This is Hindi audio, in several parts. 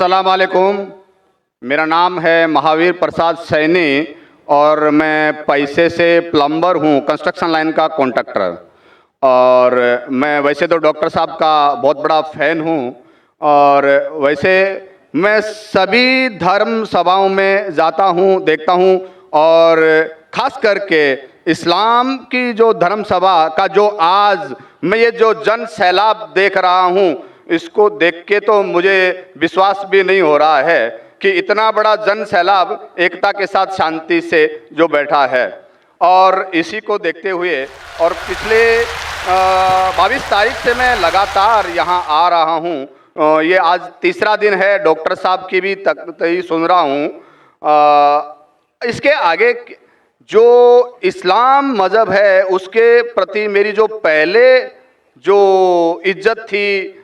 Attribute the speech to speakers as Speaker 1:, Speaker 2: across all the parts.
Speaker 1: अस्सलाम वालेकुम। मेरा नाम है महावीर प्रसाद सैनी और मैं पैसे से प्लम्बर हूँ, कंस्ट्रक्शन लाइन का कॉन्ट्रैक्टर। और मैं वैसे तो डॉक्टर साहब का बहुत बड़ा फ़ैन हूँ और वैसे मैं सभी धर्म सभाओं में जाता हूँ, देखता हूँ और ख़ास करके इस्लाम की जो धर्म सभा का जो आज मैं ये जो जन सैलाब देख रहा हूँ, इसको देख के तो मुझे विश्वास भी नहीं हो रहा है कि इतना बड़ा जन सैलाब एकता के साथ शांति से जो बैठा है। और इसी को देखते हुए और पिछले 22 तारीख से मैं लगातार यहाँ आ रहा हूँ। ये आज तीसरा दिन है, डॉक्टर साहब की भी तकरीर सुन रहा हूँ। इसके आगे जो इस्लाम मज़हब है उसके प्रति मेरी जो पहले जो इज्जत थी,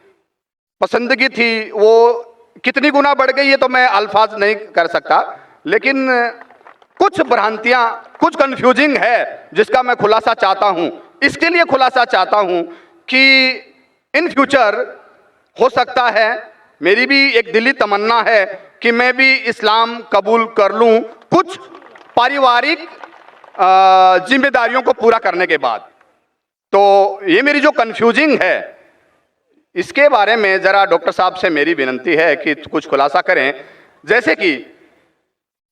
Speaker 1: पसंदगी थी, वो कितनी गुना बढ़ गई ये तो मैं अल्फाज नहीं कर सकता, लेकिन कुछ भ्रांतियां, कुछ कंफ्यूजिंग है जिसका मैं खुलासा चाहता हूं। इसके लिए खुलासा चाहता हूं कि इन फ्यूचर हो सकता है, मेरी भी एक दिली तमन्ना है कि मैं भी इस्लाम कबूल कर लूं कुछ पारिवारिक जिम्मेदारियों को पूरा करने के बाद। तो ये मेरी जो कंफ्यूजिंग है इसके बारे में ज़रा डॉक्टर साहब से मेरी विनती है कि कुछ खुलासा करें। जैसे कि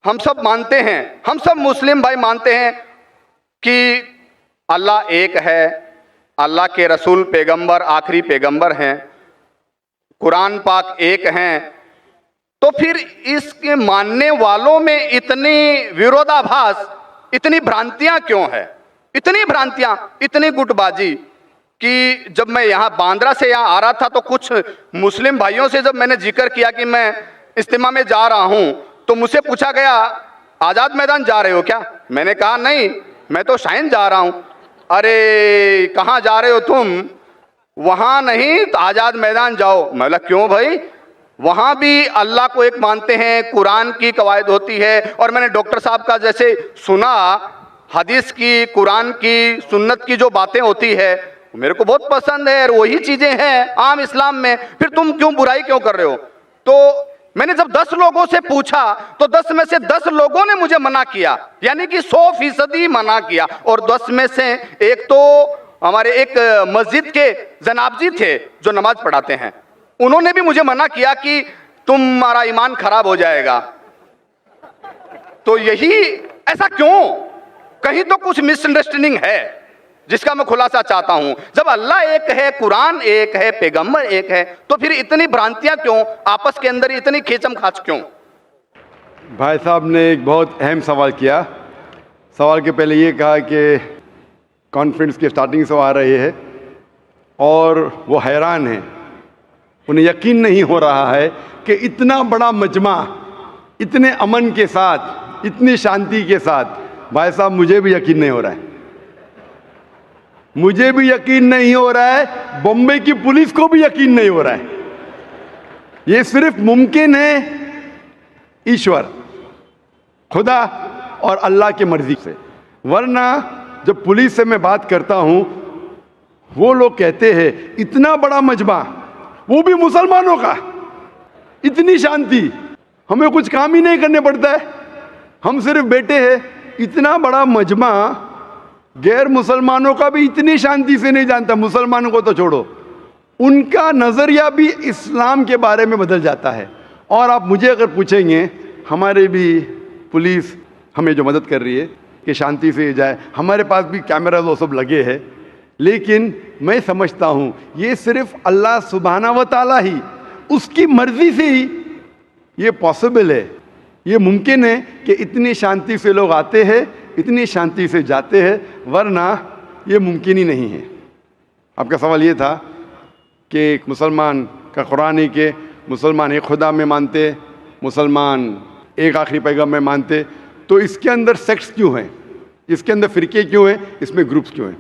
Speaker 1: हम सब मानते हैं, हम सब मुस्लिम भाई मानते हैं कि अल्लाह एक है, अल्लाह के रसूल पैगंबर आखिरी पैगंबर हैं, कुरान पाक एक हैं। तो फिर इसके मानने वालों में इतनी विरोधाभास, इतनी भ्रांतियां क्यों है? इतनी भ्रांतियां, इतनी गुटबाजी कि जब मैं यहाँ बांद्रा से यहाँ आ रहा था तो कुछ मुस्लिम भाइयों से जब मैंने जिक्र किया कि मैं इज्तिमा में जा रहा हूँ तो मुझसे पूछा गया, आज़ाद मैदान जा रहे हो क्या? मैंने कहा नहीं, मैं तो शाइन जा रहा हूँ। अरे कहाँ जा रहे हो तुम? वहाँ नहीं तो आज़ाद मैदान जाओ। मैं बोला क्यों भाई? वहाँ भी अल्लाह को एक मानते हैं, कुरान की कवायद होती है। और मैंने डॉक्टर साहब का जैसे सुना, हदीस की, कुरान की, सुन्नत की जो बातें होती है मेरे को बहुत पसंद है और वही चीज़ें हैं आम इस्लाम में। फिर तुम क्यों बुराई क्यों कर रहे हो? तो मैंने जब 10 लोगों से पूछा तो 10 में से 10 लोगों ने मुझे मना किया, यानी कि 100% मना किया। और 10 में से एक तो हमारे एक मस्जिद के जनाब जी थे जो नमाज पढ़ाते हैं, उन्होंने भी मुझे मना किया कि तुम्हारा ईमान खराब हो जाएगा। तो यही ऐसा क्यों? कहीं तो कुछ मिसअंडरस्टैंडिंग है जिसका मैं खुलासा चाहता हूं। जब अल्लाह एक है, कुरान एक है, पैगंबर एक है, तो फिर इतनी भ्रांतियां क्यों? आपस के अंदर इतनी खींचम खाच क्यों?
Speaker 2: भाई साहब ने एक बहुत अहम सवाल किया। सवाल के पहले ये कहा कि कॉन्फ्रेंस की स्टार्टिंग से आ रहे हैं और वो हैरान हैं, उन्हें यकीन नहीं हो रहा है कि इतना बड़ा मजमा इतने अमन के साथ, इतनी शांति के साथ। भाई साहब मुझे भी यकीन नहीं हो रहा है, मुझे भी यकीन नहीं हो रहा है, बॉम्बे की पुलिस को भी यकीन नहीं हो रहा है। ये सिर्फ मुमकिन है ईश्वर, खुदा और अल्लाह की मर्जी से। वरना जब पुलिस से मैं बात करता हूं, वो लोग कहते हैं इतना बड़ा मजमा, वो भी मुसलमानों का, इतनी शांति, हमें कुछ काम ही नहीं करने पड़ता है, हम सिर्फ बैठे हैं। इतना बड़ा मजमा गैर मुसलमानों का भी इतनी शांति से नहीं जानता, मुसलमानों को तो छोड़ो, उनका नज़रिया भी इस्लाम के बारे में बदल जाता है। और आप मुझे अगर पूछेंगे, हमारे भी पुलिस हमें जो मदद कर रही है कि शांति से जाए, हमारे पास भी कैमरा वो सब लगे हैं, लेकिन मैं समझता हूँ ये सिर्फ अल्लाह सुब्हाना व तआला ही, उसकी मर्ज़ी से ही ये पॉसिबल है, ये मुमकिन है कि इतनी शांति से लोग आते हैं, इतनी शांति से जाते हैं, वरना ये मुमकिन ही नहीं है। आपका सवाल ये था कि एक मुसलमान का कुरान है कि मुसलमान एक खुदा में मानते, मुसलमान एक आखिरी पैगंबर में मानते, तो इसके अंदर सेक्ट्स क्यों हैं, इसके अंदर फ़िरके क्यों हैं, इसमें ग्रुप्स क्यों हैं?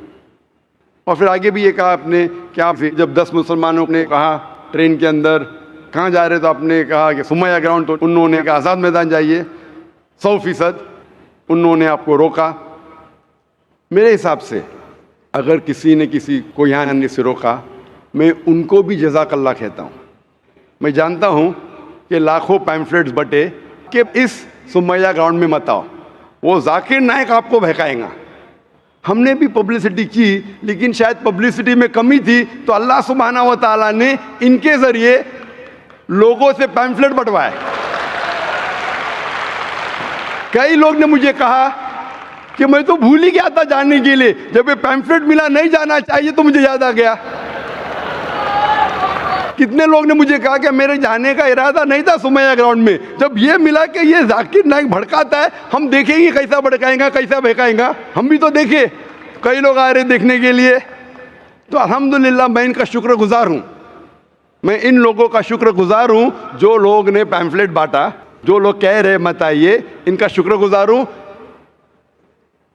Speaker 2: और फिर आगे भी ये कहा आपने कि आप जब 10 मुसलमानों ने कहा ट्रेन के अंदर कहाँ जा रहे, तो आपने कहा कि सुमैया ग्राउंड, तो उन्होंने कहा आज़ाद मैदान जाइए। 100% उन्होंने आपको रोका। मेरे हिसाब से अगर किसी ने किसी को यहाँ आने से रोका, मैं उनको भी जज़ाकल्लाह कहता हूँ। मैं जानता हूँ कि लाखों पैम्फलेट्स बटे कि इस सुमैया ग्राउंड में मत आओ, वो जाकिर नाइक आपको बहकाएगा। हमने भी पब्लिसिटी की, लेकिन शायद पब्लिसिटी में कमी थी, तो अल्लाह सुब्हानहू व तआला ने इनके जरिए लोगों से पैम्फलेट बंटवाए। कई लोग ने मुझे कहा कि मैं तो भूल ही गया था जाने के लिए, जब ये पैम्फलेट मिला नहीं जाना चाहिए तो मुझे याद आ गया। कितने लोग ने मुझे कहा कि मेरे जाने का इरादा नहीं था सुमैया ग्राउंड में, जब ये मिला कि ये जाकिर नाइक भड़काता है, हम देखेंगे कैसा भड़काएगा, कैसा बहकाएगा। हम भी तो देखे, कई लोग आ रहे देखने के लिए। तो अल्हम्दुलिल्लाह मैं इनका शुक्रगुजार हूँ, मैं इन लोगों का शुक्रगुजार हूँ जो लोग ने पैम्फलेट बांटा, जो लोग कह रहे मत आइए, इनका शुक्रगुजार हूँ।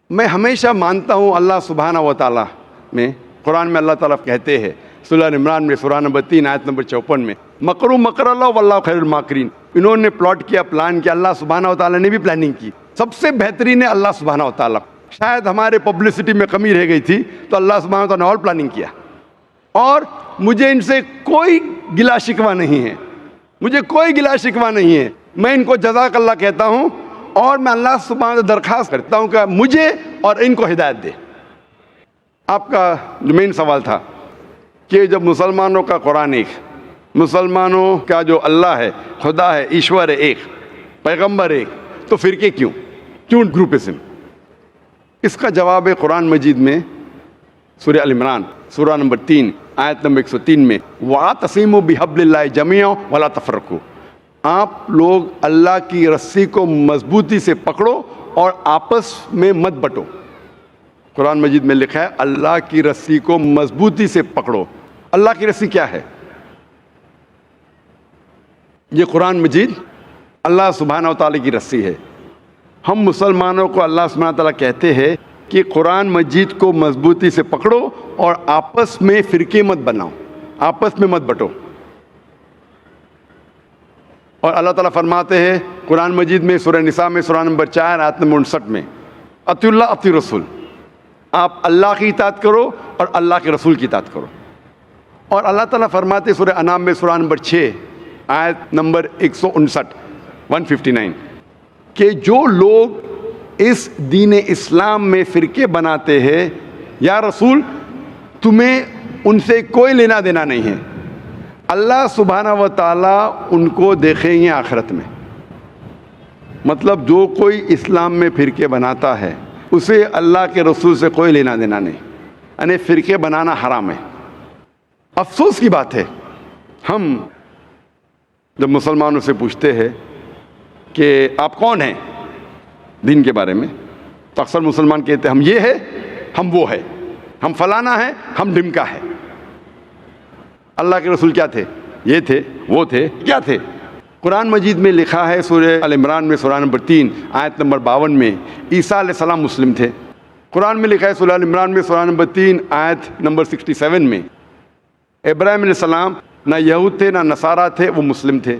Speaker 2: मैं हमेशा मानता हूँ अल्लाह सुब्हानहू व तआला में, कुरान में अल्लाह ताला कहते हैं सूरह इमरान में सूरह नंबर 3 आयत नंबर 54 में, मकरू मकरल्लाह वल्लाहु खैरुल माकिरीन। इन्होंने प्लॉट किया, प्लान किया, अल्लाह सुब्हानहू व तआला ने भी प्लानिंग की। सबसे बेहतरीन है अल्लाह सुब्हानहू व तआला। शायद हमारे पब्लिसिटी में कमी रह गई थी, तो अल्लाह सुब्हानहू व तआला ने और प्लानिंग किया। और मुझे इनसे कोई गिला शिकवा नहीं है, मुझे कोई गिला शिकवा नहीं है। मैं इनको जज़ाकल्लाह कहता हूँ, और मैं अल्लाह सुब्हानहू दरख्वास्त करता हूँ कि मुझे और इनको हिदायत दे। आपका जो मेन सवाल था कि जब मुसलमानों का कुरान एक, मुसलमानों का जो अल्लाह है, खुदा है, ईश्वर है एक, पैगंबर एक, तो फिरके क्यों ग्रुपिज्म? इसका जवाब है कुरान मजीद में सूरह अल इमरान सूरह नंबर 3 आयत नंबर 103 में, वातसिमू बिहब्लिल्लाहि जमीअन वला तफरकू। आप लोग अल्लाह की रस्सी को मजबूती से पकड़ो और आपस में मत बटो। कुरान मजीद में लिखा है अल्लाह की रस्सी को मजबूती से पकड़ो। अल्लाह की रस्सी क्या है? ये कुरान मजीद अल्लाह सुब्हानहू व तआला की रस्सी है। हम मुसलमानों को अल्लाह सुब्हानहू व तआला कहते हैं कि कुरान मजीद को मजबूती से पकड़ो और आपस में फिरके मत बनाओ, आपस में मत बटो। और अल्लाह ताला फरमाते हैं कुरान मजीद में सूरह निसा में सूरह नंबर 4 आयत नंबर 59 में, अतिउल्लाह अति रसूल, आप अल्लाह की इताअत करो और अल्लाह के रसूल की इताअत करो। और अल्लाह ताला फरमाते सूरह अनाम में सूरह नंबर 6 आयत नंबर 159 कि जो लोग इस दीन इस्लाम में फ़िरके बनाते हैं, या रसूल तुम्हें उनसे कोई लेना देना नहीं है, अल्लाह सुब्हानहू व तआला उनको देखेंगे आखिरत में। मतलब जो कोई इस्लाम में फ़िरके बनाता है उसे अल्लाह के रसूल से कोई लेना देना नहीं, यानी फ़िरके बनाना हराम है। अफसोस की बात है, हम जब मुसलमानों से पूछते हैं कि आप कौन हैं दीन के बारे में, तो अक्सर मुसलमान कहते हैं हम ये है, हम वो है, हम फलाना है, हम ढिमका है। अल्लाह के रसूल क्या थे? ये थे, वो थे, क्या थे? कुरान मजीद में लिखा है सूरह अल इमरान में सूरह नंबर 3 आयत नंबर 52 में, ईसा अलैहिस्सलाम मुस्लिम थे। कुरान में लिखा है सूरह अल इमरान में सूरह नंबर 3 आयत नंबर 67 में, इब्राहीम अलैहिस्सलाम ना यहूद थे ना नसारा थे, वो मुस्लिम थे।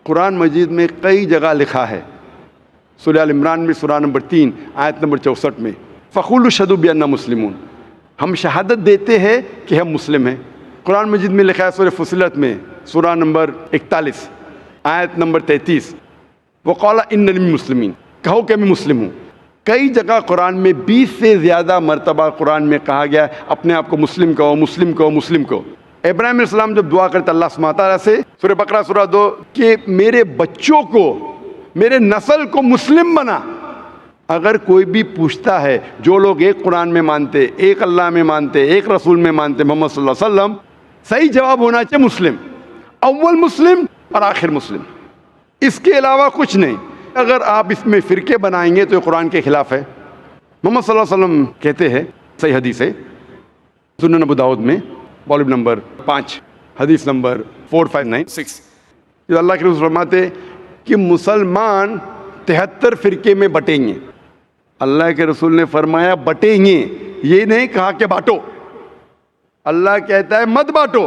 Speaker 2: कुरान मजीद में कई जगह लिखा है, सूरह अल इमरान में सूरह नंबर 3 आयत नंबर 64 में, फ़क़ूलू शहदू बिअन्ना मुस्लिमून, हम शहादत देते हैं कि हम मुस्लिम हैं। कुरान मजीद में लिखा है सूरह फुसिलत में सूरह नंबर 41 आयत नंबर 33, वक़ाला इन्ननी मुस्लिमीन, कहो कि मैं मुस्लिम हूँ। कई जगह कुरान में 20 से ज़्यादा मरतबा कुरान में कहा गया अपने आप को मुस्लिम कहो, मुस्लिम कहो, मुस्लिम कहो। इब्राहीम अलैहिस्सलाम जब दुआ करते अल्लाह सुब्हानहू व तआला से, सूरह बकरा सूरह 2 कि मेरे बच्चों को, मेरे नस्ल को मुस्लिम बना। अगर कोई भी पूछता है, जो लोग एक कुरान में मानते, एक अल्लाह में मानते, एक रसूल में मानते, मोहम्मद सल्लल्लाहु अलैहि वसल्लम, सही जवाब होना चाहिए मुस्लिम, अव्वल मुस्लिम और आखिर मुस्लिम, इसके अलावा कुछ नहीं। अगर आप इसमें फ़िरके बनाएंगे तो ये कुरान के ख़िलाफ़ है। मोहम्मद सल्लल्लाहु अलैहि वसल्लम कहते हैं, सही हदीस है सुनन अबू दाऊद में वॉल्यूम नंबर 5 हदीस नंबर 4596, जो अल्लाह के रसूल फरमाते कि मुसलमान 73 फ़िरके में बटेंगे। अल्लाह के रसूल ने फरमाया बटेंगे, ये नहीं कहा कि बांटो। अल्लाह कहता है मत बांटो।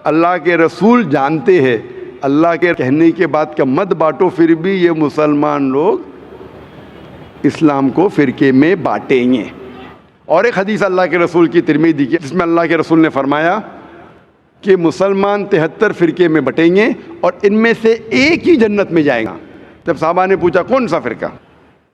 Speaker 2: अल्लाह के रसूल जानते हैं अल्लाह के कहने के बाद का मत बांटो, फिर भी ये मुसलमान लोग इस्लाम को फ़िरके में बांटेंगे। और एक हदीस अल्लाह के रसूल की तिरमिज़ी की, जिसमें अल्लाह के रसूल ने फरमाया कि मुसलमान 73 फ़िरके में बटेंगे और इनमें से एक ही जन्नत में जाएगा। जब साहबा ने पूछा कौन सा फ़िरका,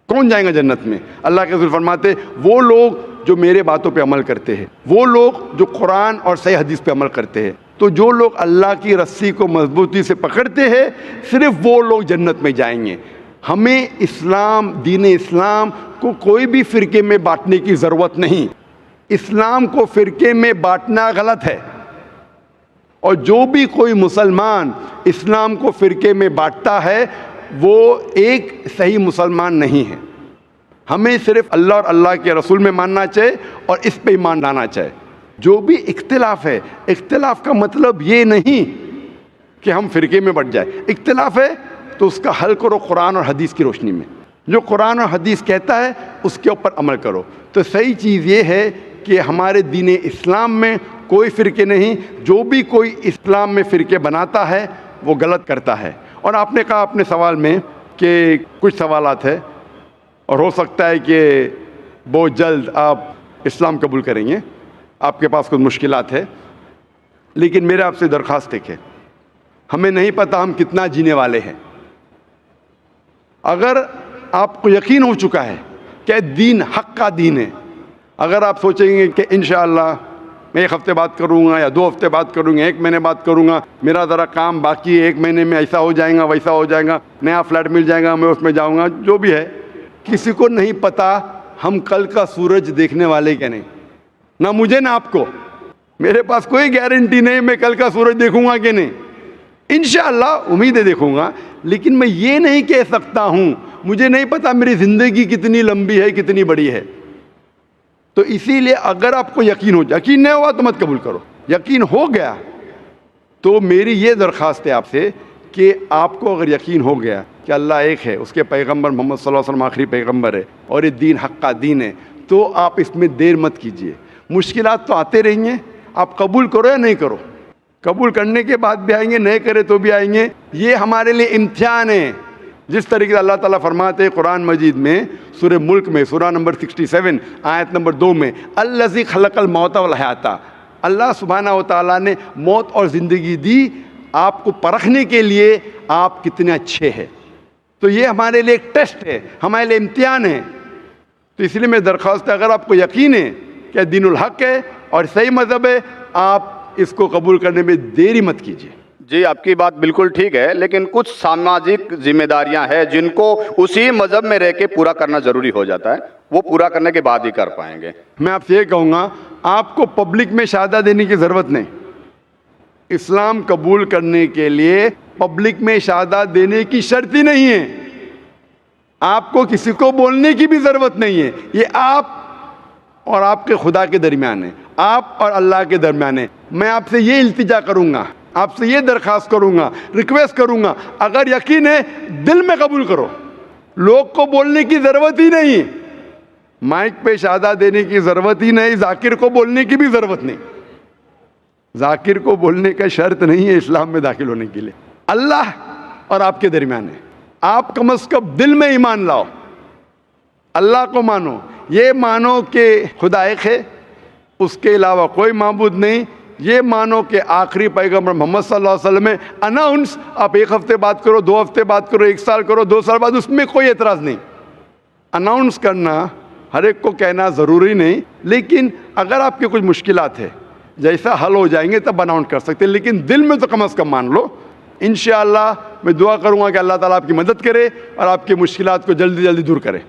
Speaker 2: कौन जाएगा जन्नत में, अल्लाह के रसूल फरमाते वो लोग जो मेरे बातों पे अमल करते हैं, वो लोग जो कुरान और सही हदीस पे अमल करते हैं। तो जो लोग अल्लाह की रस्सी को मजबूती से पकड़ते हैं, सिर्फ वो लोग जन्नत में जाएंगे। हमें इस्लाम, दीन इस्लाम को कोई भी फ़िरके में बांटने की ज़रूरत नहीं। इस्लाम को फ़िरके में बांटना गलत है, और जो भी कोई मुसलमान इस्लाम को फ़िरके में बांटता है वो एक सही मुसलमान नहीं है। हमें सिर्फ अल्लाह और अल्लाह के रसूल में मानना चाहिए और इस पे ईमान लाना चाहिए। जो भी इख्तिलाफ है, इख्तिलाफ का मतलब ये नहीं कि हम फ़िरके में बट जाए। इख्तिलाफ है तो उसका हल करो कुरान और हदीस की रोशनी में। जो कुरान और हदीस कहता है उसके ऊपर अमल करो। तो सही चीज़ ये है कि हमारे दीन इस्लाम में कोई फ़िरके नहीं। जो भी कोई इस्लाम में फ़िरके बनाता है वो गलत करता है। और आपने कहा अपने सवाल में कि कुछ सवालात है और हो सकता है कि बहुत जल्द आप इस्लाम कबूल करेंगे, आपके पास कुछ मुश्किलात है, लेकिन मेरे आपसे दरख्वास्त है, हमें नहीं पता हम कितना जीने वाले हैं। अगर आपको यकीन हो चुका है कि दीन हक़ का दीन है, अगर आप सोचेंगे कि इंशाअल्लाह मैं 1 हफ़्ते बाद करूँगा या 2 हफ़्ते बाद करूँगा, 1 महीने बाद करूँगा, मेरा ज़रा काम बाकी है, 1 महीने में ऐसा हो जाएगा, वैसा हो जाएगा, नया फ्लैट मिल जाएगा, मैं उसमें जाऊँगा, जो भी है, किसी को नहीं पता हम कल का सूरज देखने वाले क्या नहीं, ना मुझे ना आपको। मेरे पास कोई गारंटी नहीं मैं कल का सूरज देखूँगा कि नहीं। इंशाअल्लाह उम्मीद है देखूँगा, लेकिन मैं ये नहीं कह सकता हूँ, मुझे नहीं पता मेरी ज़िंदगी कितनी लंबी है, कितनी बड़ी है। तो इसीलिए अगर आपको यकीन नहीं हुआ तो मत कबूल करो। यकीन हो गया तो मेरी ये दरख्वास्त है आपसे कि आपको अगर यकीन हो गया कि अल्लाह एक है, उसके पैगंबर मोहम्मद सल्लल्लाहु अलैहि वसल्लम आखिरी पैगंबर है और ये दीन हक़ का दीन है, तो आप इसमें देर मत कीजिए। मुश्किलात तो आते रहेंगे, आप कबूल करो या नहीं करो, कबूल करने के बाद भी आएंगे, नहीं करे तो भी आएंगे। ये हमारे लिए इम्तिहान है। जिस तरीके से अल्लाह ताला फरमाते हैं कुरान मजीद में सूरह मुल्क में सूरह नंबर 67 आयत नंबर 2 में, अल्लज़ी खलक़ल मौत वल हयाता, अल्लाह सुब्हानहू व तआला ने मौत और ज़िंदगी दी आपको परखने के लिए आप कितने अच्छे हैं। तो ये हमारे लिए एक टेस्ट है, हमारे लिए इम्तिहान है। तो इसलिए मैं दरख्वास्त है, अगर आपको यकीन है कि दीनुल हक़ है और सही मज़हब है, आप इसको कबूल करने में देरी मत कीजिए।
Speaker 1: जी, आपकी बात बिल्कुल ठीक है, लेकिन कुछ सामाजिक जिम्मेदारियां हैं जिनको उसी मजहब में रह के पूरा करना ज़रूरी हो जाता है, वो पूरा करने के बाद ही कर पाएंगे।
Speaker 2: मैं आपसे ये कहूँगा, आपको पब्लिक में शहादा देने की ज़रूरत नहीं। इस्लाम कबूल करने के लिए पब्लिक में शहादा देने की शर्त ही नहीं है। आपको किसी को बोलने की भी ज़रूरत नहीं है। ये आप और आपके खुदा के दरमियान है, आप और अल्लाह के दरमियान है। मैं आपसे ये इल्तिजा करूँगा, आपसे ये दरख्वास्त करूँगा, रिक्वेस्ट करूँगा, अगर यकीन है दिल में कबूल करो। लोग को बोलने की ज़रूरत ही नहीं, माइक पे शहादा देने की ज़रूरत ही नहीं, जाकिर को बोलने की भी ज़रूरत नहीं। जाकिर को बोलने का शर्त नहीं है इस्लाम में दाखिल होने के लिए। अल्लाह और आपके दरमियान है। आप कम से कम दिल में ईमान लाओ, अल्लाह को मानो, ये मानो कि खुदा एक है, उसके अलावा कोई माबूद नहीं। ये मानो कि आखिरी पैगंबर मोहम्मद सल्लल्लाहु अलैहि वसल्लम में अनाउंस, आप 1 हफ़्ते बाद करो, 2 हफ़्ते बाद करो, 1 साल करो, 2 साल बाद, उसमें कोई एतराज़ नहीं। अनाउंस करना हर एक को कहना ज़रूरी नहीं, लेकिन अगर आपकी कुछ मुश्किलात है, जैसा हल हो जाएंगे तब अनाउंस कर सकते हैं, लेकिन दिल में तो कम से कम मान लो। इंशाअल्लाह मैं दुआ करूँगा कि अल्लाह ताला आपकी मदद करे और आपकी मुश्किलात को जल्दी जल्दी दूर करे।